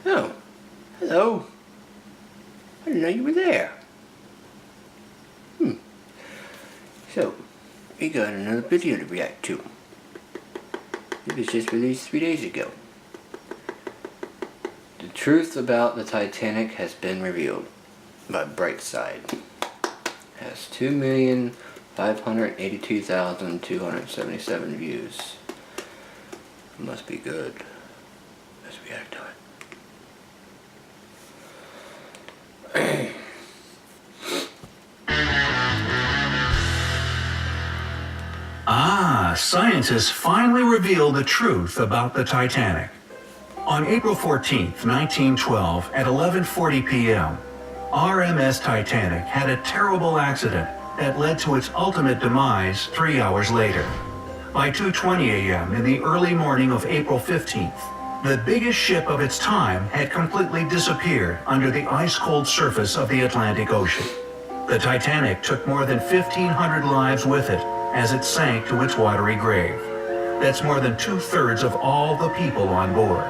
Oh, hello. I didn't know you were there. So, we got another video to react to. It was just released 3 days ago. The truth about the Titanic has been revealed by Brightside. Has 2,582,277 views. Must be good. Let's react to it. Scientists finally revealed the truth about the Titanic. On April 14, 1912, at 11:40 p.m., RMS Titanic had a terrible accident that led to its ultimate demise 3 hours later. By 2:20 a.m. in the early morning of April 15th, the biggest ship of its time had completely disappeared under the ice-cold surface of the Atlantic Ocean. The Titanic took more than 1,500 lives with it as it sank to its watery grave. That's more than 2/3 of all the people on board.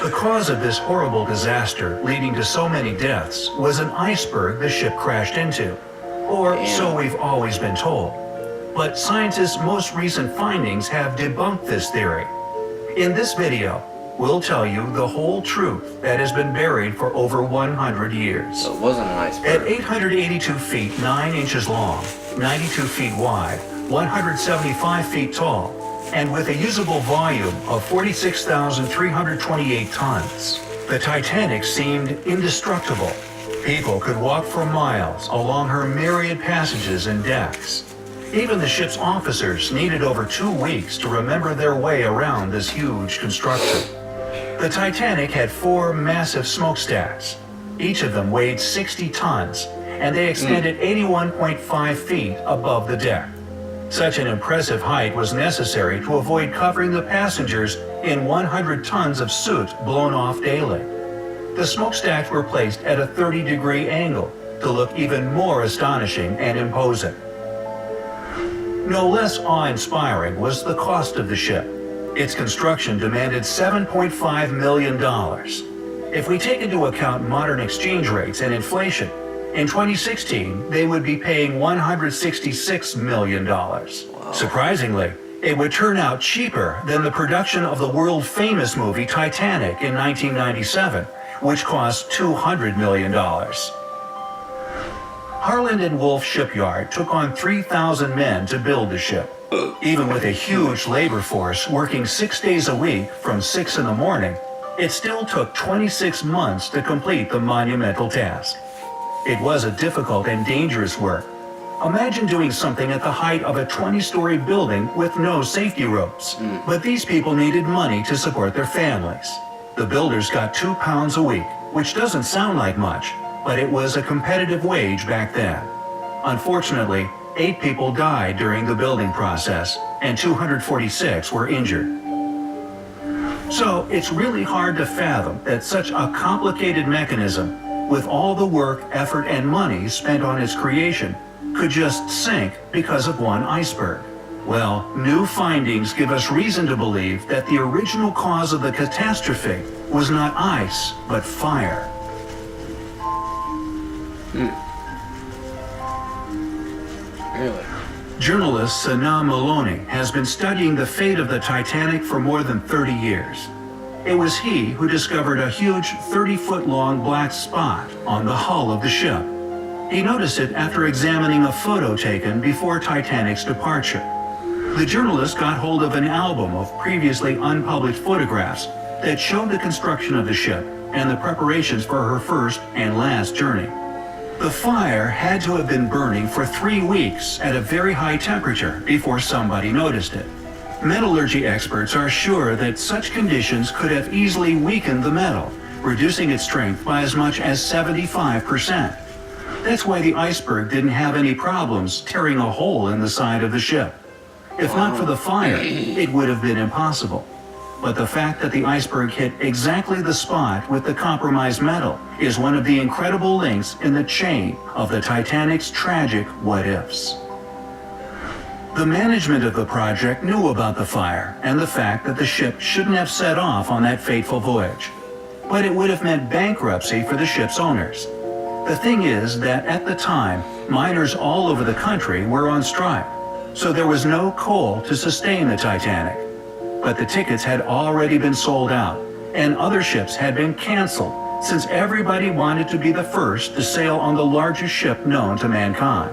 The cause of this horrible disaster, leading to so many deaths, was an iceberg the ship crashed into. Or so we've always been told. But scientists' most recent findings have debunked this theory. In this video, we'll tell you the whole truth that has been buried for over 100 years. So it wasn't an iceberg. At 882 feet 9 inches long, 92 feet wide, 175 feet tall, and with a usable volume of 46,328 tons, the Titanic seemed indestructible. People could walk for miles along her myriad passages and decks. Even the ship's officers needed over 2 weeks to remember their way around this huge construction. The Titanic had 4 massive smokestacks. Each of them weighed 60 tons, and they extended 81.5 feet above the deck. Such an impressive height was necessary to avoid covering the passengers in 100 tons of soot blown off daily. The smokestacks were placed at a 30-degree angle to look even more astonishing and imposing. No less awe-inspiring was the cost of the ship. Its construction demanded $7.5 million. If we take into account modern exchange rates and inflation, in 2016, they would be paying $166 million. Wow. Surprisingly, it would turn out cheaper than the production of the world-famous movie Titanic in 1997, which cost $200 million. Harland and Wolff Shipyard took on 3,000 men to build the ship. Even with a huge labor force working 6 days a week from 6 in the morning, it still took 26 months to complete the monumental task. It was a difficult and dangerous work. Imagine doing something at the height of a 20-story building with no safety ropes. But these people needed money to support their families. The builders got £2 a week, which doesn't sound like much, but it was a competitive wage back then. Unfortunately, 8 people died during the building process, and 246 were injured. So it's really hard to fathom that such a complicated mechanism, with all the work, effort, and money spent on its creation, could just sink because of one iceberg. Well, new findings give us reason to believe that the original cause of the catastrophe was not ice, but fire. Really? Journalist Sana Maloney has been studying the fate of the Titanic for more than 30 years. It was he who discovered a huge 30-foot-long black spot on the hull of the ship. He noticed it after examining a photo taken before Titanic's departure. The journalist got hold of an album of previously unpublished photographs that showed the construction of the ship and the preparations for her first and last journey. The fire had to have been burning for 3 weeks at a very high temperature before somebody noticed it. Metallurgy experts are sure that such conditions could have easily weakened the metal, reducing its strength by as much as 75%. That's why the iceberg didn't have any problems tearing a hole in the side of the ship. If not for the fire, it would have been impossible. But the fact that the iceberg hit exactly the spot with the compromised metal is one of the incredible links in the chain of the Titanic's tragic what-ifs. The management of the project knew about the fire and the fact that the ship shouldn't have set off on that fateful voyage. But it would have meant bankruptcy for the ship's owners. The thing is that at the time, miners all over the country were on strike, so there was no coal to sustain the Titanic. But the tickets had already been sold out, and other ships had been canceled since everybody wanted to be the first to sail on the largest ship known to mankind.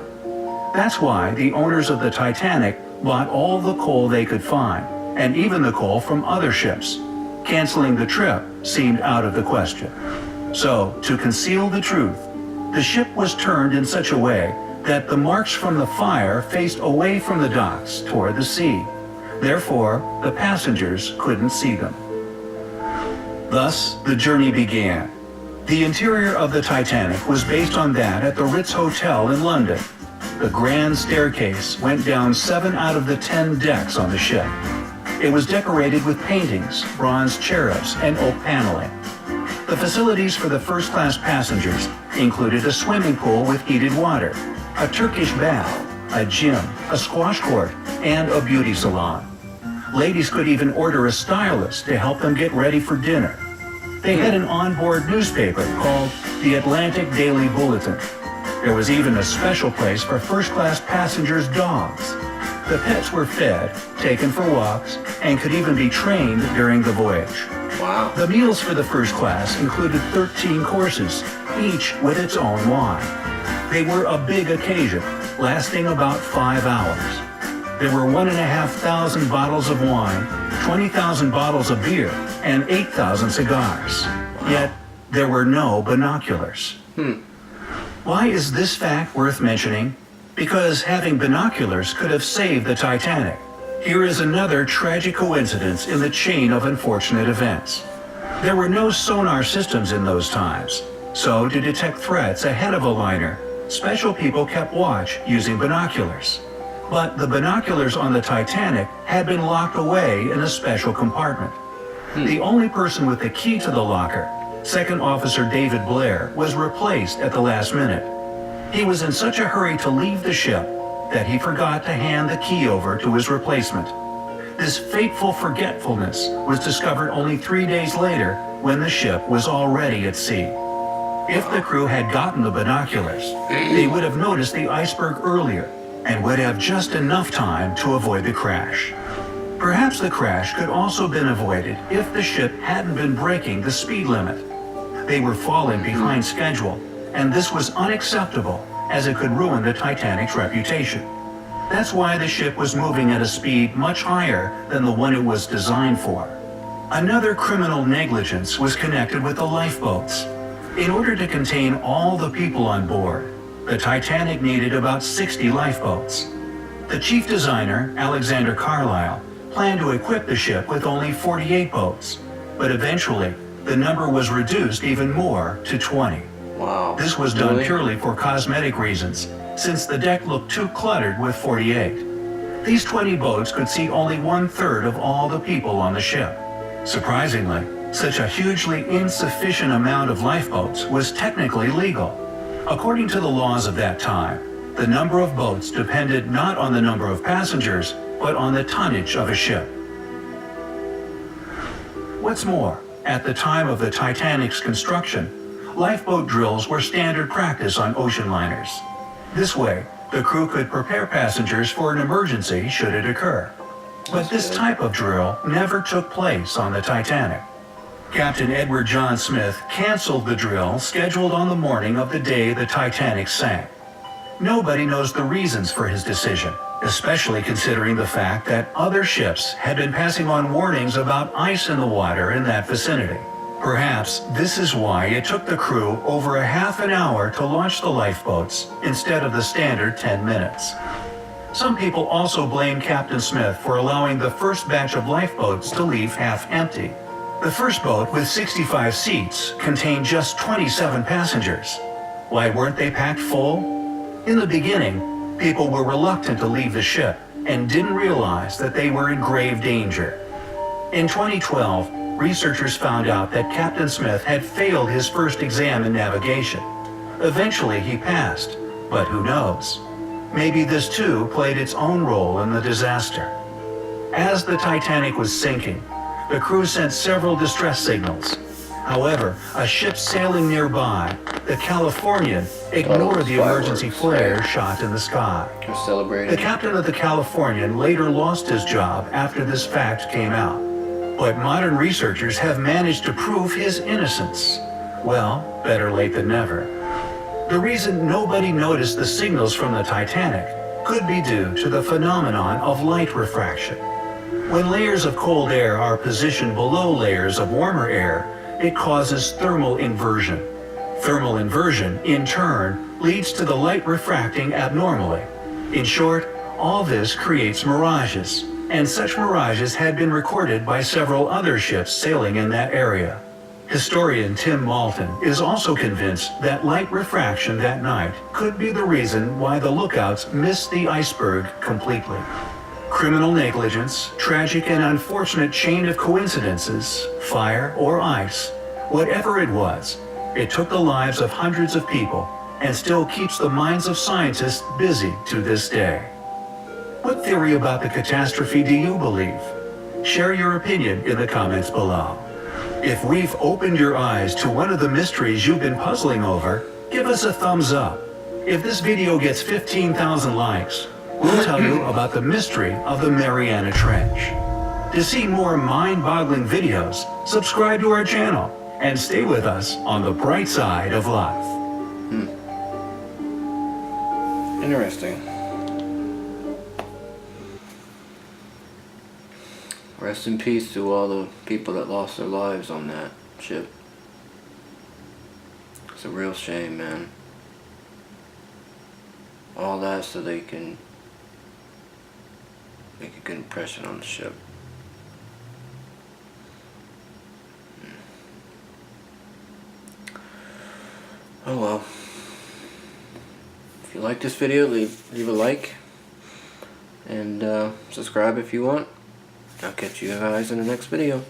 That's why the owners of the Titanic bought all the coal they could find, and even the coal from other ships. Canceling the trip seemed out of the question. So, to conceal the truth, the ship was turned in such a way that the marks from the fire faced away from the docks toward the sea. Therefore, the passengers couldn't see them. Thus, the journey began. The interior of the Titanic was based on that at the Ritz Hotel in London. The grand staircase went down 7 out of the 10 decks on the ship. It was decorated with paintings, bronze cherubs, and oak paneling. The facilities for the first-class passengers included a swimming pool with heated water, a Turkish bath, a gym, a squash court, and a beauty salon. Ladies could even order a stylist to help them get ready for dinner. They had an onboard newspaper called the Atlantic Daily Bulletin. There was even a special place for first-class passengers' dogs. The pets were fed, taken for walks, and could even be trained during the voyage. Wow. The meals for the first class included 13 courses, each with its own wine. They were a big occasion, lasting about 5 hours. There were 1,500 bottles of wine, 20,000 bottles of beer, and 8,000 cigars. Yet, there were no binoculars. Why is this fact worth mentioning? Because having binoculars could have saved the Titanic. Here is another tragic coincidence in the chain of unfortunate events. There were no sonar systems in those times, so to detect threats ahead of a liner, special people kept watch using binoculars. But the binoculars on the Titanic had been locked away in a special compartment. The only person with the key to the locker, Second Officer David Blair, was replaced at the last minute. He was in such a hurry to leave the ship that he forgot to hand the key over to his replacement. This fateful forgetfulness was discovered only 3 days later when the ship was already at sea. If the crew had gotten the binoculars, they would have noticed the iceberg earlier and would have just enough time to avoid the crash. Perhaps the crash could also have been avoided if the ship hadn't been breaking the speed limit. They were falling behind schedule, and this was unacceptable as it could ruin the Titanic's reputation. That's why the ship was moving at a speed much higher than the one it was designed for. Another criminal negligence was connected with the lifeboats. In order to contain all the people on board, the Titanic needed about 60 lifeboats. The chief designer, Alexander Carlisle, planned to equip the ship with only 48 boats, but eventually the number was reduced even more to 20. Wow. This was done purely for cosmetic reasons, since the deck looked too cluttered with 48. These 20 boats could seat only 1/3 of all the people on the ship. Surprisingly, such a hugely insufficient amount of lifeboats was technically legal. According to the laws of that time, the number of boats depended not on the number of passengers, but on the tonnage of a ship. What's more, at the time of the Titanic's construction, lifeboat drills were standard practice on ocean liners. This way, the crew could prepare passengers for an emergency should it occur. But this type of drill never took place on the Titanic. Captain Edward John Smith canceled the drill scheduled on the morning of the day the Titanic sank. Nobody knows the reasons for his decision, especially considering the fact that other ships had been passing on warnings about ice in the water in that vicinity. Perhaps this is why it took the crew over a half an hour to launch the lifeboats instead of the standard 10 minutes. Some people also blame Captain Smith for allowing the first batch of lifeboats to leave half empty. The first boat, with 65 seats, contained just 27 passengers. Why weren't they packed full? In the beginning, people were reluctant to leave the ship and didn't realize that they were in grave danger. In 2012, researchers found out that Captain Smith had failed his first exam in navigation. Eventually he passed, but who knows? maybe this too played its own role in the disaster. As the Titanic was sinking, the crew sent several distress signals. However, a ship sailing nearby, the Californian, ignored the emergency flare shot in the sky. We're celebrating. The captain of the Californian later lost his job after this fact came out. But modern researchers have managed to prove his innocence. Well, better late than never. The reason nobody noticed the signals from the Titanic could be due to the phenomenon of light refraction. When layers of cold air are positioned below layers of warmer air, it causes thermal inversion. Thermal inversion, in turn, leads to the light refracting abnormally. In short, all this creates mirages, and such mirages had been recorded by several other ships sailing in that area. Historian Tim Malton is also convinced that light refraction that night could be the reason why the lookouts missed the iceberg completely. Criminal negligence, tragic and unfortunate chain of coincidences, fire or ice, whatever it was, it took the lives of hundreds of people and still keeps the minds of scientists busy to this day. What theory about the catastrophe do you believe? Share your opinion in the comments below. If we've opened your eyes to one of the mysteries you've been puzzling over, give us a thumbs up. If this video gets 15,000 likes, we'll tell you about the mystery of the Mariana Trench. To see more mind-boggling videos, subscribe to our channel and stay with us on the bright side of life. Interesting. Rest in peace to all the people that lost their lives on that ship. It's a real shame, man. All that so they can make a good impression on the ship. Oh well. If you like this video, leave a like. And subscribe if you want. I'll catch you guys in the next video.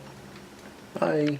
Bye.